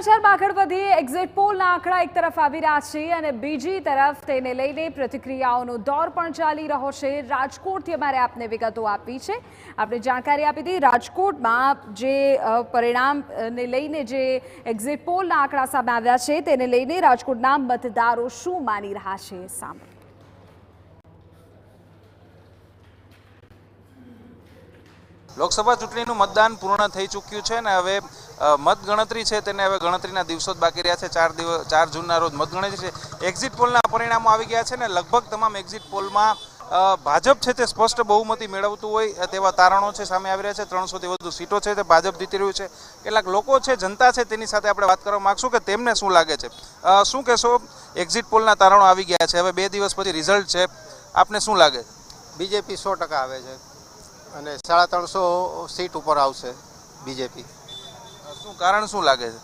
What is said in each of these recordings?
સમાચારમાં આગળ વધીએ। એક્ઝિટ પોલના આંકડા એક તરફ આવી રહ્યા છે અને બીજી તરફ તેને લઈને પ્રતિક્રિયાઓનો દોર પણ ચાલી રહ્યો છે। રાજકોટથી અમારે આપને વિગતો આપી છે। આપણે જાણકારી આપી હતી રાજકોટમાં જે પરિણામને લઈને જે એક્ઝિટ પોલના આંકડા સામે આવ્યા છે તેને લઈને રાજકોટના મતદારો શું માની રહ્યા છે સામે। લોકસભા ચૂંટણીનું મતદાન પૂર્ણ થઈ ચૂક્યું છે ને હવે મતગણતરી છે તેને હવે ગણતરીના દિવસો જ બાકી રહ્યા છે। 4 જૂનના રોજ મતગણતરી છે। એક્ઝિટ પોલના પરિણામો આવી ગયા છે ને લગભગ તમામ એક્ઝિટ પોલમાં ભાજપ છે તે સ્પષ્ટ બહુમતી મેળવતું હોય તેવા તારણો છે સામે આવી રહ્યા છે। 300થી વધુ સીટો છે તે ભાજપ જીતી રહ્યું છે। કેટલાક લોકો છે જનતા છે તેની સાથે આપણે વાત કરવા માંગશું કે તેમને શું લાગે છે। શું કહેશો, એક્ઝિટ પોલના તારણો આવી ગયા છે, હવે 2 દિવસ પછી રિઝલ્ટ છે, આપને શું લાગે છે? બીજેપી 100% આવે છે અને 350 સીટ ઉપર આવશે બીજેપી। શું કારણ શું લાગે છે?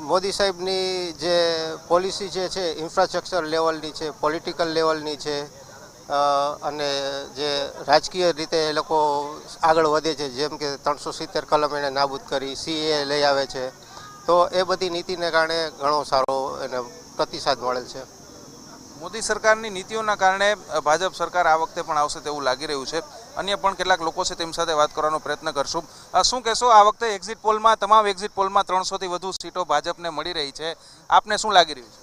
મોદી સાહેબની જે પોલિસી જે છે ઇન્ફ્રાસ્ટ્રક્ચર લેવલની છે, પોલિટિકલ લેવલની છે અને જે રાજકીય રીતે એ લોકો આગળ વધે છે, જેમ કે 370 કલમ એને નાબૂદ કરી, CA લઈ આવે છે, તો એ બધી નીતિને કારણે ઘણો સારો એને પ્રતિસાદ મળેલ છે। મોદી સરકારની નીતિઓના કારણે ભાજપ સરકાર આ વખતે પણ આવશે તેવું લાગી રહ્યું છે। અન્ય પણ કેટલાક લોકો છે તેમ સાથે વાત કરવાનો પ્રયત્ન કરશું। શું કહેશો, આ વખતે એક્ઝિટ પોલમાં તમામ એક્ઝિટ પોલમાં 300થી વધુ સીટો ભાજપને મળી રહી છે, આપને શું લાગી રહ્યું છે?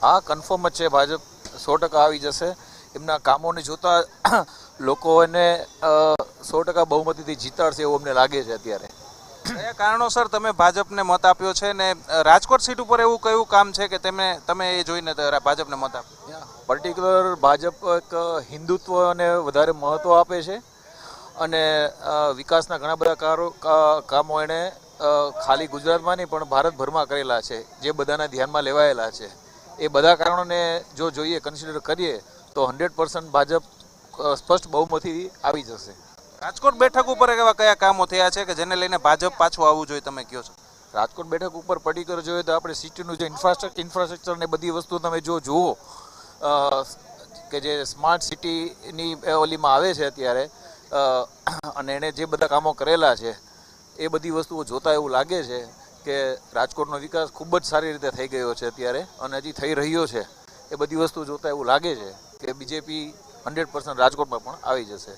હા, કન્ફર્મ જ છે, ભાજપ 100% આવી જશે। એમના કામોને જોતા લોકો એને 100% બહુમતીથી જીતાડશે એવું અમને લાગે છે અત્યારે। કયા કારણોસર તમે ભાજપને મત આપ્યો છે ને રાજકોટ સીટ ઉપર એવું કયું કામ છે કે તમે એ જોઈને ભાજપને મત આપ્યો? પર્ટિક્યુલર ભાજપ એક હિન્દુત્વને વધારે મહત્ત્વ આપે છે અને વિકાસના ઘણા બધા કામો એણે ખાલી ગુજરાતમાં નહીં પણ ભારતભરમાં કરેલા છે, જે બધાના ધ્યાનમાં લેવાયેલા છે। એ બધા કારણોને જો જોઈએ, કન્સિડર કરીએ તો 100% ભાજપ સ્પષ્ટ બહુમતીથી આવી જશે। રાજકોટ બેઠક ઉપર એવા કયા કામો થયા છે કે જેને લઈને ભાજપ પાછું આવવું જોઈએ, તમે કહો છો? રાજકોટ બેઠક ઉપર પર્ટિક્યુલર જોઈએ તો આપણે સિટીનું જે ઇન્ફ્રાસ્ટ્રક્ચર ને બધી વસ્તુ તમે જો જુઓ કે જે સ્માર્ટ સિટીની ઓલીમાં આવે છે અત્યારે અને એણે જે બધા કામો કરેલા છે એ બધી વસ્તુઓ જોતા એવું લાગે છે કે રાજકોટનો વિકાસ ખૂબ જ સારી રીતે થઈ ગયો છે અત્યારે અને હજી થઈ રહ્યો છે। એ બધી વસ્તુ જોતા એવું લાગે છે કે બીજેપી 100% રાજકોટમાં પણ આવી જશે।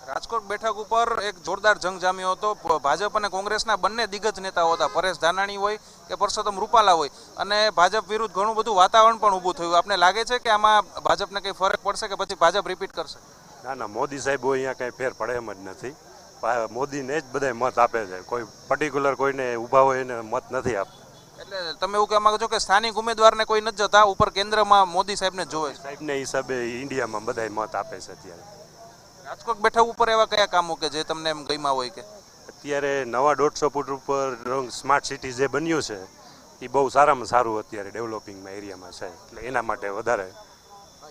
રાજકોટ બેઠક ઉપર એક જોરદાર જંગ જામ્યો હતો। ભાજપ અને કોંગ્રેસના બંને દિગ્ગજ નેતાઓ હતા, પરેશ ધાનાણી હોય કે પરસોત્તમ રૂપાલા હોય, અને ભાજપ વિરુદ્ધ ઘણું બધું વાતાવરણ પણ ઊભું થયું। આપને લાગે છે કે આમાં ભાજપને કંઈ ફરક પડશે કે પછી ભાજપ રિપીટ કરશે? ના, મોદી સાહેબ અહીંયા કંઈ ફેર પડે એમ જ નથી। મોદીને જ બધા મત આપે છે, કોઈ પર્ટિક્યુલર કોઈને ઊભા હોય એને મત નથી આપતા। એટલે તમે એવું કહેવા માંગો છો કે સ્થાનિક ઉમેદવારને કોઈ નથી જતા, ઉપર કેન્દ્રમાં મોદી સાહેબને જોવે છે? સાહેબને હિસાબે ઇન્ડિયામાં બધા મત આપે છે અત્યારે। રાજકોટ બેઠક ઉપર એવા કયા કામો કે જે તમને એમ ગમ્યા હોય કે? અત્યારે નવા 150 ફૂટ ઉપર સ્માર્ટ સિટી જે બન્યું છે એ બહુ સારામાં સારું અત્યારે ડેવલપિંગમાં એરિયામાં છે, એટલે એના માટે વધારે।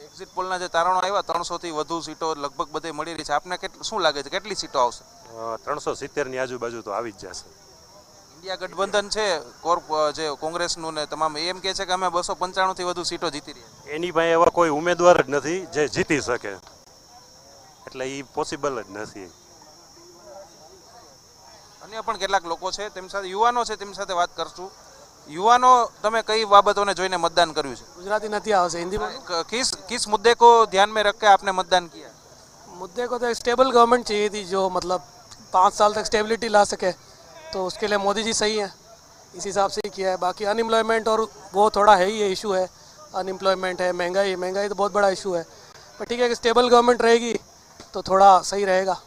એક્ઝિટ પોલના જે તારણો આવ્યા 300થી વધુ સીટો લગભગ બધે મળી રહી છે, આપને શું લાગે છે કેટલી સીટો આવશે? 370ની આજુબાજુ તો આવી જ જશે। ઇન્ડિયા ગઠબંધન છે જે કોંગ્રેસનું ને તમામ એમ કહે છે કે અમે 295થી વધુ સીટો જીતી રહ્યા। એની પાસે એવા કોઈ ઉમેદવાર જ નથી જે જીતી શકે, એટલે એ પોસિબલ જ નથી। અન્ય પણ કેટલાક લોકો છે તેમ સાથે યુવાનો છે તેમની સાથે વાત કરશું। યુવાનો, તમે કઈ બાબતોને જોઈને મતદાન કર્યું છે? गुजराती नहीं आवश्यक हिंदी में। किस मुद्दे को ध्यान में रख के आपने मतदान किया? मुद्दे को तो स्टेबल गवर्नमेंट चाहिए थी जो मतलब 5 साल तक स्टेबिलिटी ला सके, तो उसके लिए मोदी जी सही है, इस हिसाब से ही किया है। बाकी अनएम्प्लॉयमेंट और वो थोड़ा है ही, ये इशू है, अनएम्प्लॉयमेंट है, महंगाई तो बहुत बड़ा इशू है, पर ठीक है कि स्टेबल गवर्नमेंट रहेगी तो थोड़ा सही रहेगा।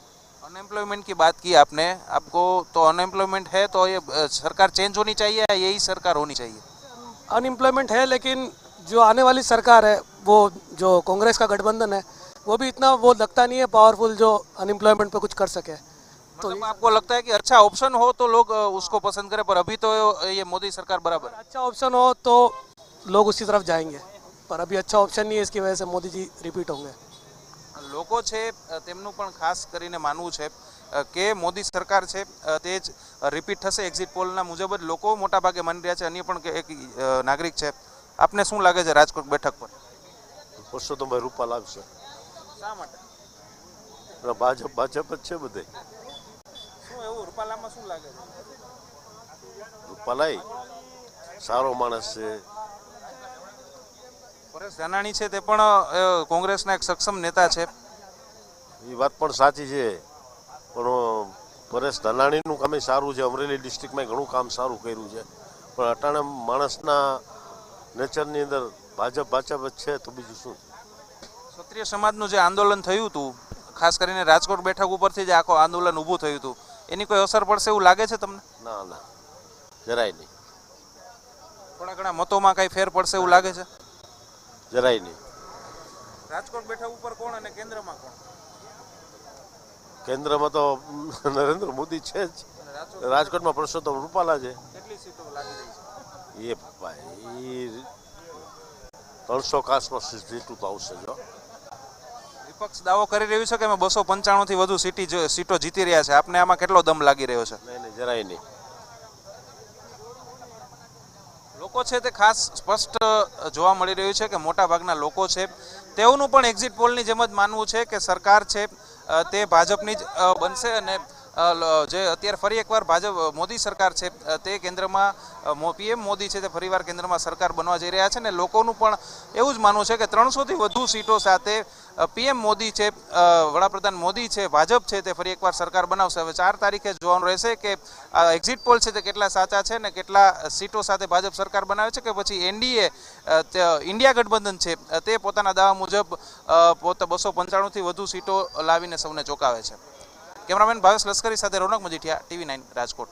अनएम्प्लॉयमेंट की बात की आपने, आपको तो अनएम्प्लॉयमेंट है तो ये सरकार चेंज होनी चाहिए या यही सरकार होनी चाहिए? अनएम्प्लॉयमेंट है, लेकिन जो आने वाली सरकार है वो जो कांग्रेस का गठबंधन है वो भी इतना वो लगता नहीं है पावरफुल जो अनएम्प्लॉयमेंट पे कुछ कर सके। तो आपको लगता है कि अच्छा ऑप्शन हो तो लोग उसको पसंद करें, पर अभी तो ये मोदी सरकार बराबर? अच्छा ऑप्शन हो तो लोग उसी तरफ जाएंगे, पर अभी अच्छा ऑप्शन नहीं है, इसकी वजह से मोदी जी रिपीट होंगे। લોકો છે તેમનું પણ ખાસ કરીને માનવું છે કે મોદી સરકાર છે તે જ રિપીટ થશે। એક્ઝિટ પોલના મુજબ જ લોકો મોટાભાગે માની રહ્યા છે। અન્ય પણ એક નાગરિક છે, આપને શું લાગે છે રાજકોટ બેઠક પર? પરસોત્તમભાઈ રૂપાલા આવશે। શા માટે? ભાજપ જ છે બધે। શું એવું રૂપાલામાં શું લાગે છે? રૂપાલા સારો માણસ છે. પરેશ ધાનાણી છે તે પણ કોંગ્રેસના એક સક્ષમ નેતા છે. એ વાત પણ સાચી છે, પણ પરેશ ધાનાણીનું કામ ય સારું છે. અમરેલી ડિસ્ટ્રિક્ટમાં ઘણું કામ સારું કર્યું છે, પણ અટાણે માણસના નેચરની અંદર ભાજપ જ છે તો બીજું શું. ક્ષત્રિય સમાજનું જે આંદોલન થયું હતું, ખાસ કરીને રાજકોટ બેઠક ઉપરથી જે આખું આંદોલન ઊભું થયું હતું, એની કોઈ અસર પડશે એવું લાગે છે તમને? ના ના, જરાય નહીં. થોડા ઘણા મતોમાં કઈ ફેર પડશે એવું લાગે છે? જરાય નહીં. રાજકોટ બેઠક ઉપર કોણ અને કેન્દ્રમાં કોણ? કેન્દ્રમાં તો નરેન્દ્ર મોદી છે જ. રાજકોટમાં પરસોત્તમ રૂપાલા છે. કેટલી સીટો લાગી રહી છે? એ ભાઈ 300 કાસમાં સીટું તો આવશે. જો વિપક્ષ દાવો કરી રહ્યું છે કે અમે 295 થી વધુ સીટો જીતી રહ્યા છે. આપને આમાં કેટલો દમ લાગી રહ્યો છે? નહીં, જરાય નહીં. લોકો છે તે ખાસ સ્પષ્ટ જોવા મળી રહ્યું છે કે મોટા ભાગના લોકો છે તેઓનું પણ એક્ઝિટ પોલની જેમ જ માનવું છે કે સરકાર છે તે ભાજપની જ બનશે અને જે અત્યારે ફરી એકવાર ભાજપ મોદી સરકાર છે તે કેન્દ્રમાં પીએમ મોદી છે તે ફરીવાર કેન્દ્રમાં સરકાર બનવા જઈ રહ્યા છે ને લોકોનું પણ એવું જ માનવું છે કે 300 થી વધુ સીટો સાથે પીએમ મોદી છે, વડાપ્રધાન મોદી છે, ભાજપ છે તે ફરી એકવાર સરકાર બનાવશે. હવે 4 તારીખે જોવાનું રહેશે કે એક્ઝિટ પોલ છે તે કેટલા સાચા છે ને કેટલા સીટો સાથે ભાજપ સરકાર બનાવે છે કે પછી એનડીએ ઇન્ડિયા ગઠબંધન છે તે પોતાના દાવા મુજબ 295 થી વધુ સીટો લાવીને સૌને ચોંકાવે છે. કેમેરામેન ભાવેશ લશ્કરી સાથે રોનક મજીઠિયા, TV9 રાજકોટ.